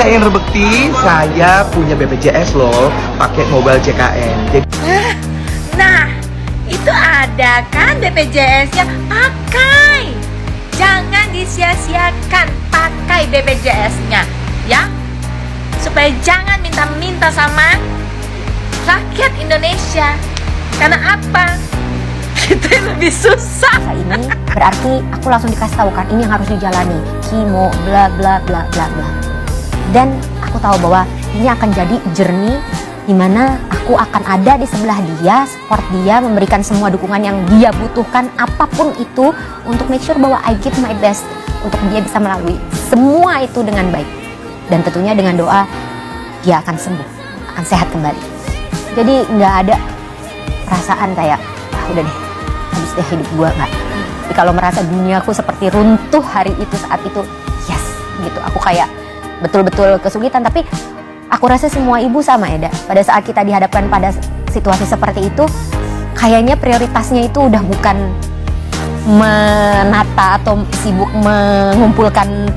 Indra Bekti, saya punya BPJS loh, pakai mobile JKN. Jadi Nah, itu ada kan BPJS-nya, pakai. Jangan disia-siakan, pakai BPJS-nya ya. Supaya jangan minta-minta sama rakyat Indonesia. Karena apa? Kita lebih susah. Ini berarti aku langsung dikasih tahu kan ini yang harus dijalani, kimo bla bla bla bla bla. Dan aku tahu bahwa ini akan jadi journey di mana aku akan ada di sebelah dia, support dia, memberikan semua dukungan yang dia butuhkan apapun itu untuk make sure bahwa I give my best untuk dia bisa melalui semua itu dengan baik. Dan tentunya dengan doa dia akan sembuh, akan sehat kembali. Jadi nggak ada perasaan kayak udah deh habis deh hidup gua, nggak. Jadi kalau merasa duniaku seperti runtuh hari itu saat itu, yes gitu. Aku kayak betul-betul kesulitan, tapi aku rasa semua ibu sama Eda. Pada saat kita dihadapkan pada situasi seperti itu, kayaknya prioritasnya itu udah bukan menata atau sibuk mengumpulkan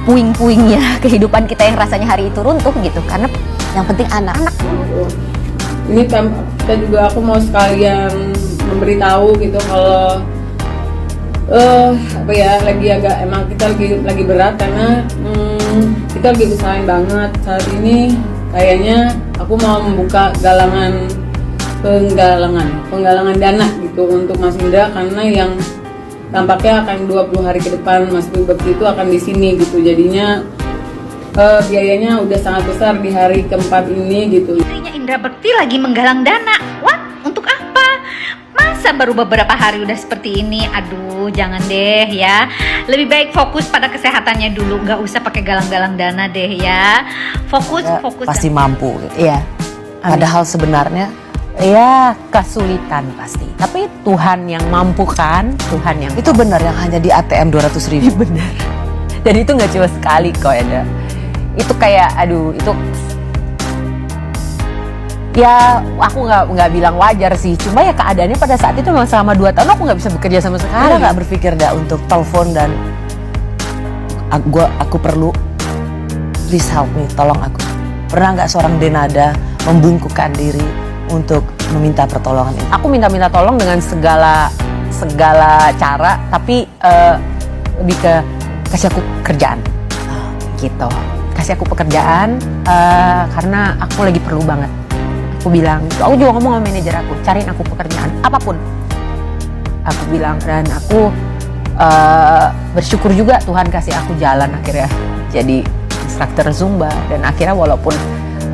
puing-puingnya kehidupan kita yang rasanya hari itu runtuh gitu. Karena yang penting anak-anak. Ini kita juga aku mau sekalian memberitahu gitu kalau apa ya, lagi agak emang kita lagi berat karena kita lagi usahain banget saat ini. Kayaknya aku mau membuka penggalangan dana gitu untuk Mas Indra, karena yang tampaknya akan 20 hari ke depan Mas Bekti itu akan di sini gitu. Jadinya biayanya udah sangat besar di hari keempat ini gitu. Istrinya Indra Bekti lagi menggalang dana. What? Untuk apa? Masa baru beberapa hari udah seperti ini? Aduh, jangan deh ya. Lebih baik fokus pada kesehatannya dulu. Nggak usah pakai galang-galang dana deh ya. Fokus. Pasti mampu gitu. Iya. Padahal sebenarnya Ya kesulitan pasti. Tapi Tuhan yang mampu kan, Tuhan yang itu benar yang hanya di ATM 200.000. benar. Dan itu nggak cuma sekali kok Eda. Itu kayak aduh itu ya aku nggak bilang wajar sih, cuma ya keadaannya pada saat itu memang selama 2 tahun aku nggak bisa bekerja sama sekali. Ada nggak berpikir untuk telepon dan aku perlu, please help me, tolong aku. Pernah nggak seorang Denada membungkukkan diri untuk meminta pertolongan ini? Aku minta tolong dengan segala cara, tapi lebih ke kasih aku kerjaan gitu. Kasih aku pekerjaan karena aku lagi perlu banget. Aku bilang, aku juga ngomong sama manajer aku, cariin aku pekerjaan apapun. Aku bilang, dan aku bersyukur juga Tuhan kasih aku jalan akhirnya jadi instruktur Zumba. Dan akhirnya walaupun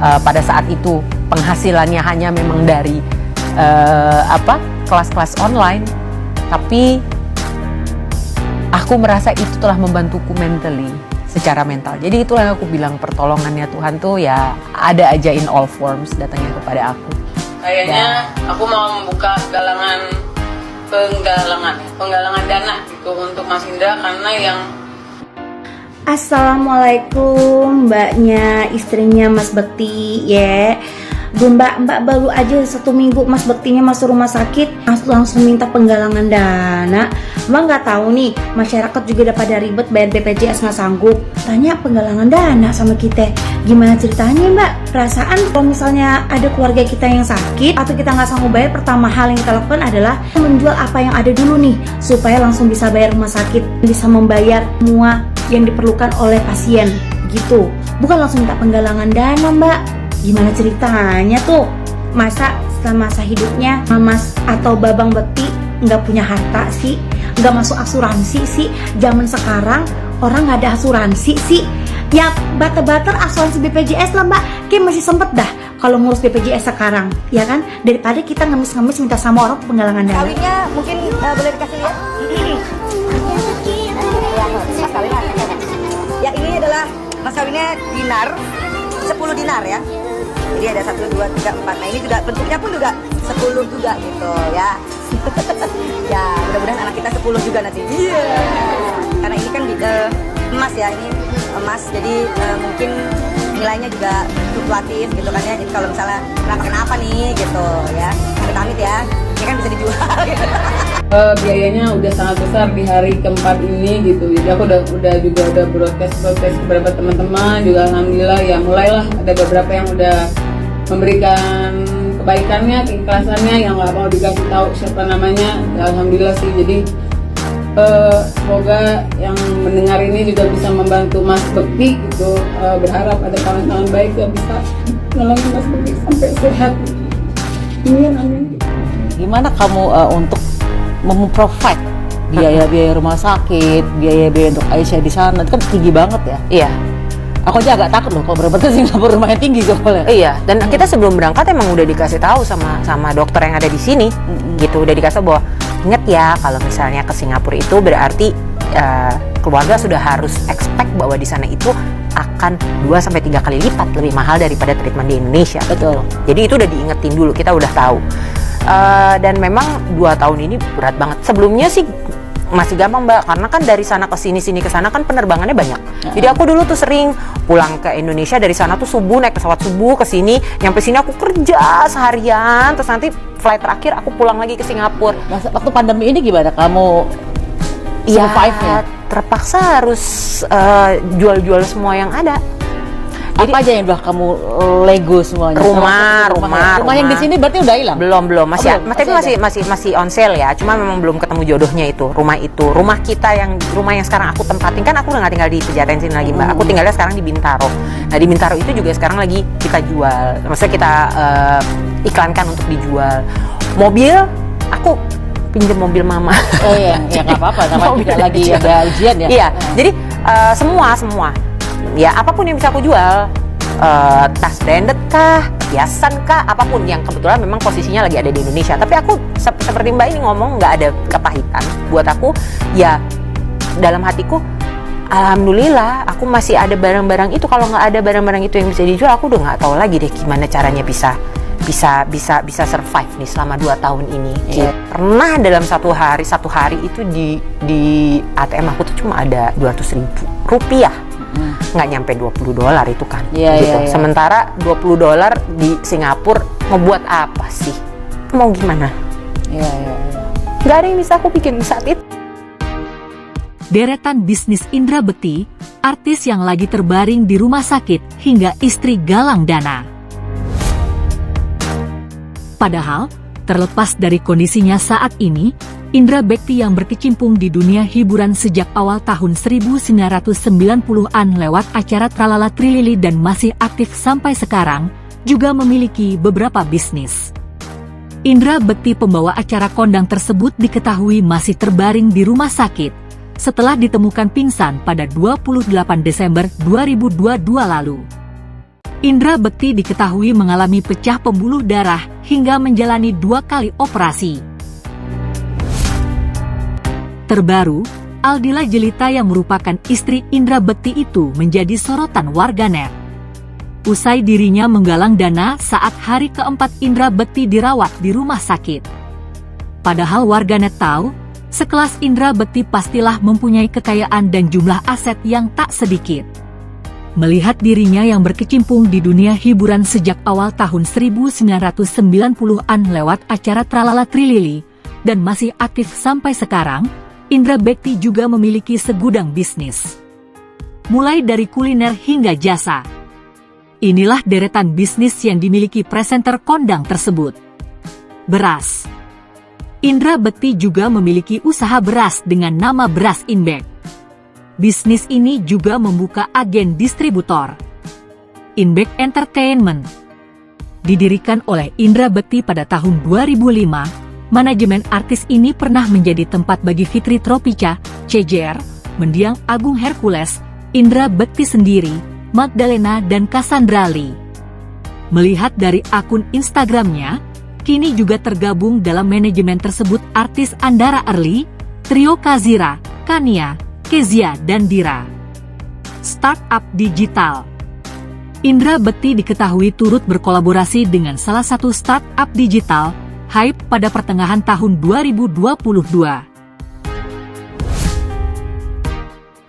pada saat itu penghasilannya hanya memang dari kelas-kelas online, tapi aku merasa itu telah membantuku mentally, secara mental. Jadi itulah yang aku bilang, pertolongannya Tuhan tuh ya ada aja in all forms datangnya kepada aku. Kayaknya aku mau membuka penggalangan dana gitu untuk Mas Indra, karena yang Assalamualaikum mbaknya, istrinya Mas Bekti ya. Mbak baru aja 1 minggu Mas Bektinya masuk rumah sakit langsung minta penggalangan dana. Mbak nggak tahu nih, masyarakat juga udah pada ribet bayar BPJS nggak sanggup, tanya penggalangan dana sama kita. Gimana ceritanya Mbak? Perasaan kalau misalnya ada keluarga kita yang sakit atau kita nggak sanggup bayar, pertama hal yang kita lakukan adalah menjual apa yang ada dulu nih, supaya langsung bisa bayar rumah sakit, bisa membayar semua yang diperlukan oleh pasien gitu. Bukan langsung minta penggalangan dana Mbak. Gimana ceritanya tuh? Masa setelah masa hidupnya Mas atau Babang Bekti nggak punya harta sih? Nggak masuk asuransi sih? Zaman sekarang orang nggak ada asuransi sih? Ya bater-bater asuransi BPJS lah Mbak. Kayak masih sempet dah kalau ngurus BPJS sekarang, ya kan? Daripada kita ngemis-ngemis minta sama orang penggalangan dana. Kawinnya mungkin boleh dikasih lihat? Mas kawinnya. Ya ini adalah mas kawinnya dinar, 10 dinar ya. Jadi ada 1, 2, 3, 4. Nah ini juga bentuknya pun juga 10 juga gitu ya. Ya mudah-mudahan anak kita 10 juga nanti. Iya. Karena ini kan emas ya, ini emas. Jadi mungkin nilainya juga fluktuatif gitu kan ya. Jadi kalau misalnya kenapa nih gitu ya, amit-amit ya, ini kan bisa dijual gitu. biayanya udah sangat besar di hari keempat ini gitu. Jadi aku udah broadcast beberapa teman-teman juga, alhamdulillah ya mulailah ada beberapa yang udah memberikan kebaikannya, keikhlasannya, yang nggak mau dikasih tahu siapa namanya. Ya, alhamdulillah sih. Jadi semoga yang mendengar ini juga bisa membantu Mas Bekti gitu. Berharap ada kawan-kawan baik yang bisa nolongin Mas Bekti sampai sehat. Amin. Gimana kamu untuk memprovide biaya-biaya rumah sakit, biaya-biaya untuk Aisyah di sana? Itu kan tinggi banget ya. Iya. Aku aja agak takut loh kalau berangkat ke Singapura, lumayan tinggi soalnya. Iya, dan kita sebelum berangkat emang udah dikasih tahu sama dokter yang ada di sini, gitu. Udah dikasih bahwa ingat ya kalau misalnya ke Singapura itu berarti keluarga sudah harus expect bahwa di sana itu akan 2-3 kali lipat lebih mahal daripada treatment di Indonesia. Betul. Jadi itu udah diingetin dulu, kita udah tahu. Dan memang 2 tahun ini berat banget. Sebelumnya sih masih gampang Mbak, karena kan dari sana ke sini ke sana kan penerbangannya banyak. Jadi aku dulu tuh sering pulang ke Indonesia dari sana tuh subuh, naik pesawat subuh ke sini, nyampe sini aku kerja seharian, terus nanti flight terakhir aku pulang lagi ke Singapura. Waktu pandemi ini gimana kamu survive-nya? Terpaksa harus jual-jual semua yang ada. Apa aja yang udah kamu lego semuanya? Rumah yang di sini berarti udah hilang? Belum, masih, belum? masih on sale ya. Cuma memang belum ketemu jodohnya itu. Rumah kita yang sekarang aku tempatin, kan aku udah nggak tinggal di Pejaten sini lagi Mbak. Aku tinggalnya sekarang di Bintaro. Nah di Bintaro itu juga sekarang lagi kita jual. Maksudnya kita iklankan untuk dijual. Mobil, aku pinjam mobil mama. Oh iya, ya nggak apa-apa. Namanya juga lagi ada ujian ya. Iya, jadi semua. Ya apapun yang bisa aku jual, tas branded kah, hiasan kah, apapun yang kebetulan memang posisinya lagi ada di Indonesia. Tapi aku seperti Mbak ini ngomong, nggak ada kepahitan. Buat aku ya dalam hatiku, alhamdulillah aku masih ada barang-barang itu. Kalau nggak ada barang-barang itu yang bisa dijual, aku udah nggak tahu lagi deh gimana caranya bisa survive nih selama 2 tahun ini. Pernah dalam satu hari itu di ATM aku tuh cuma ada 200.000 rupiah. Nggak nyampe $20 itu kan. Gitu. Sementara $20 di Singapura ngebuat apa sih? Mau gimana? Nggak ada yang bisa aku bikin saat itu. Deretan bisnis Indra Bekti, artis yang lagi terbaring di rumah sakit hingga istri galang dana. Padahal, terlepas dari kondisinya saat ini, Indra Bekti yang berkecimpung di dunia hiburan sejak awal tahun 1990-an lewat acara Tralala Trilili dan masih aktif sampai sekarang, juga memiliki beberapa bisnis. Indra Bekti, pembawa acara kondang tersebut, diketahui masih terbaring di rumah sakit setelah ditemukan pingsan pada 28 Desember 2022 lalu. Indra Bekti diketahui mengalami pecah pembuluh darah hingga menjalani 2 kali operasi. Terbaru, Aldila Jelita yang merupakan istri Indra Bekti itu menjadi sorotan warganet. Usai dirinya menggalang dana saat hari keempat Indra Bekti dirawat di rumah sakit. Padahal warganet tahu, sekelas Indra Bekti pastilah mempunyai kekayaan dan jumlah aset yang tak sedikit. Melihat dirinya yang berkecimpung di dunia hiburan sejak awal tahun 1990-an lewat acara Tralala Trilili, dan masih aktif sampai sekarang, Indra Bekti juga memiliki segudang bisnis. Mulai dari kuliner hingga jasa. Inilah deretan bisnis yang dimiliki presenter kondang tersebut. Beras. Indra Bekti juga memiliki usaha beras dengan nama Beras Inbek. Bisnis ini juga membuka agen distributor. Inbek Entertainment. Didirikan oleh Indra Bekti pada tahun 2005, manajemen artis ini pernah menjadi tempat bagi Fitri Tropika, CJR, Mendiang Agung Hercules, Indra Bekti sendiri, Magdalena dan Cassandra Lee. Melihat dari akun Instagramnya, kini juga tergabung dalam manajemen tersebut artis Andara Early, Trio Kazira, Kania, Kezia dan Dira. Startup digital. Indra Bekti diketahui turut berkolaborasi dengan salah satu startup digital, Hype, pada pertengahan tahun 2022.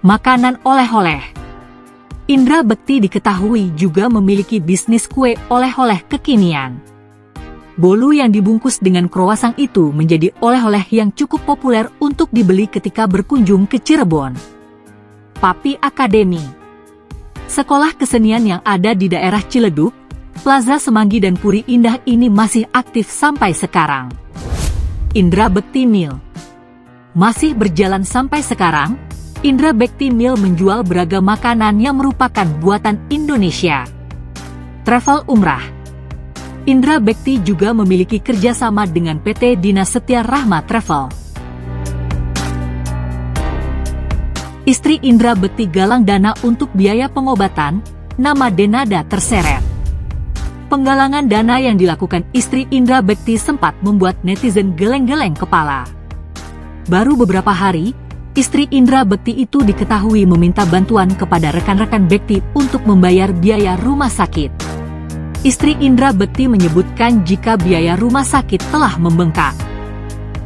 Makanan oleh-oleh. Indra Bekti diketahui juga memiliki bisnis kue oleh-oleh kekinian. Bolu yang dibungkus dengan kroasang itu menjadi oleh-oleh yang cukup populer untuk dibeli ketika berkunjung ke Cirebon. Papi Academy, sekolah kesenian yang ada di daerah Ciledug, Plaza Semanggi dan Puri Indah ini masih aktif sampai sekarang. Indra Bekti Mill, masih berjalan sampai sekarang. Indra Bekti Mill menjual beragam makanan yang merupakan buatan Indonesia. Travel Umrah, Indra Bekti juga memiliki kerjasama dengan PT Dinas Setia Rahma Travel. Istri Indra Bekti galang dana untuk biaya pengobatan, nama Denada terseret. Penggalangan dana yang dilakukan istri Indra Bekti sempat membuat netizen geleng-geleng kepala. Baru beberapa hari, istri Indra Bekti itu diketahui meminta bantuan kepada rekan-rekan Bekti untuk membayar biaya rumah sakit. Istri Indra Bekti menyebutkan jika biaya rumah sakit telah membengkak.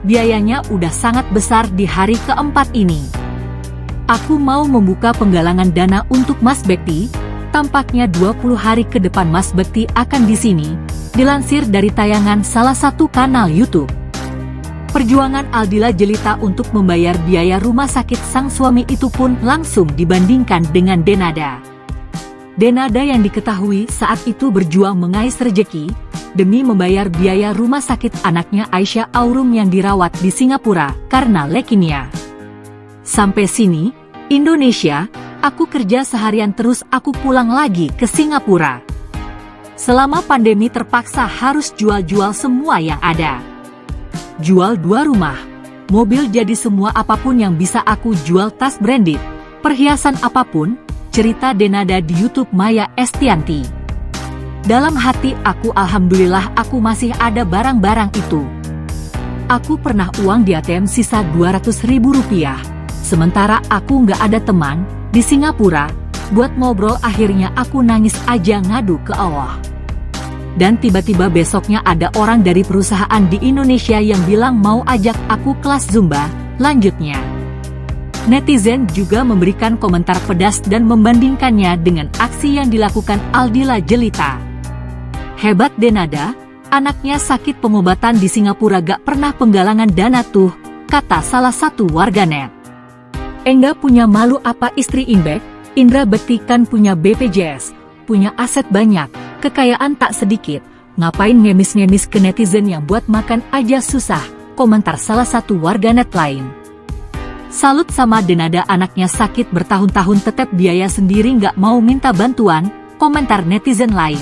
Biayanya udah sangat besar di hari keempat ini. Aku mau membuka penggalangan dana untuk Mas Bekti, tampaknya 20 hari ke depan Mas Bekti akan di sini, dilansir dari tayangan salah satu kanal YouTube. Perjuangan Aldila Jelita untuk membayar biaya rumah sakit sang suami itu pun langsung dibandingkan dengan Denada. Denada yang diketahui saat itu berjuang mengais rejeki demi membayar biaya rumah sakit anaknya Aisyah Aurum yang dirawat di Singapura karena leukemia. Sampai sini, Indonesia, aku kerja seharian terus aku pulang lagi ke Singapura. Selama pandemi terpaksa harus jual-jual semua yang ada. Jual 2 rumah, mobil, jadi semua apapun yang bisa aku jual, tas branded, perhiasan apapun. Cerita Denada di YouTube Maya Estianti. Dalam hati aku alhamdulillah aku masih ada barang-barang itu. Aku pernah uang di ATM sisa Rp200.000. Sementara aku nggak ada teman di Singapura buat ngobrol, akhirnya aku nangis aja ngadu ke Allah. Dan tiba-tiba besoknya ada orang dari perusahaan di Indonesia yang bilang mau ajak aku kelas Zumba, lanjutnya. Netizen juga memberikan komentar pedas dan membandingkannya dengan aksi yang dilakukan Aldila Jelita. Hebat Denada, anaknya sakit pengobatan di Singapura gak pernah penggalangan dana tuh, kata salah satu warganet. Enggak punya malu apa istri Inbek? Indra Bekti kan punya BPJS, punya aset banyak, kekayaan tak sedikit, ngapain ngemis-ngemis ke netizen yang buat makan aja susah, komentar salah satu warganet lain. Salut sama Denada, anaknya sakit bertahun-tahun tetap biaya sendiri nggak mau minta bantuan, komentar netizen lain.